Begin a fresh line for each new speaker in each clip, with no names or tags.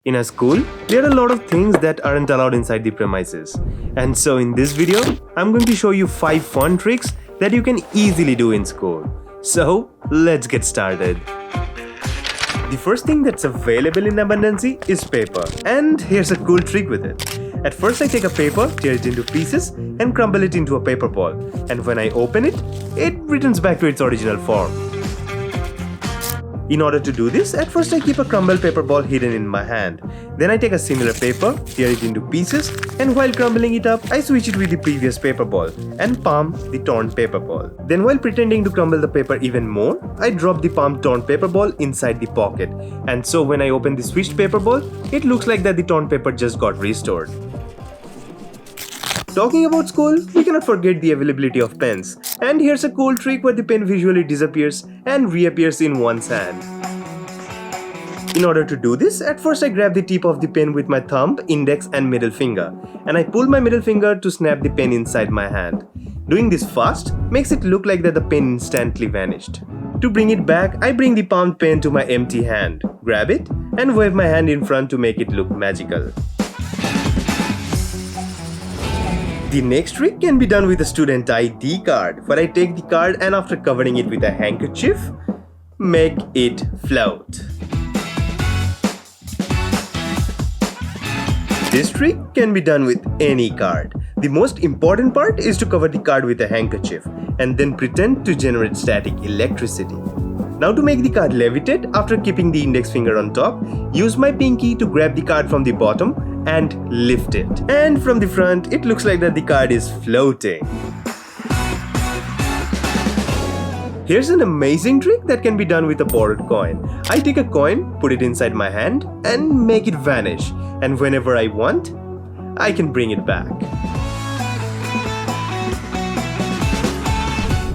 In a school, there are a lot of things that aren't allowed inside the premises. And so in this video, I'm going to show you 5 fun tricks that you can easily do in school. So, let's get started. The first thing that's available in abundance is paper. And here's a cool trick with it. At first I take a paper, tear it into pieces and crumble it into a paper ball. And when I open it, it returns back to its original form. In order to do this, at first I keep a crumbled paper ball hidden in my hand. Then I take a similar paper, tear it into pieces, and while crumbling it up, I switch it with the previous paper ball and palm the torn paper ball. Then while pretending to crumble the paper even more, I drop the palm torn paper ball inside the pocket. And so when I open the switched paper ball, it looks like that the torn paper just got restored. Talking about school, we cannot forget the availability of pens. And here's a cool trick where the pen visually disappears and reappears in one's hand. In order to do this, at first I grab the tip of the pen with my thumb, index and middle finger. And I pull my middle finger to snap the pen inside my hand. Doing this fast makes it look like that the pen instantly vanished. To bring it back, I bring the palmed pen to my empty hand, grab it and wave my hand in front to make it look magical. The next trick can be done with a student ID card, where I take the card and after covering it with a handkerchief, make it float. This trick can be done with any card. The most important part is to cover the card with a handkerchief and then pretend to generate static electricity. Now to make the card levitate, after keeping the index finger on top, use my pinky to grab the card from the bottom and lift it. And from the front, it looks like that the card is floating. Here's an amazing trick that can be done with a borrowed coin. I take a coin, put it inside my hand and make it vanish. And whenever I want, I can bring it back.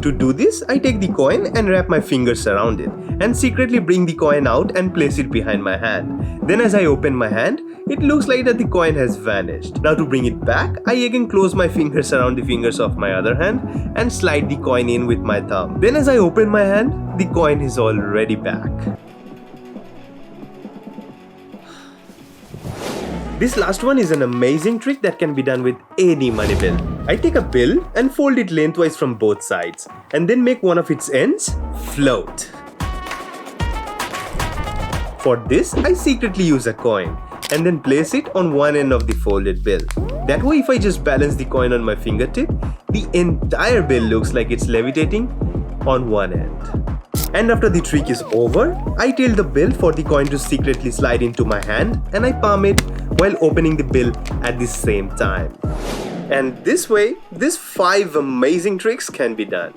To do this, I take the coin and wrap my fingers around it and secretly bring the coin out and place it behind my hand. Then as I open my hand, it looks like that the coin has vanished. Now to bring it back, I again close my fingers around the fingers of my other hand and slide the coin in with my thumb. Then as I open my hand, the coin is already back. This last one is an amazing trick that can be done with any money bill. I take a bill and fold it lengthwise from both sides and then make one of its ends float. For this, I secretly use a coin and then place it on one end of the folded bill. That way, if I just balance the coin on my fingertip, the entire bill looks like it's levitating on one end. And after the trick is over, I tilt the bill for the coin to secretly slide into my hand and I palm it while opening the bill at the same time. And this way, these 5 amazing tricks can be done.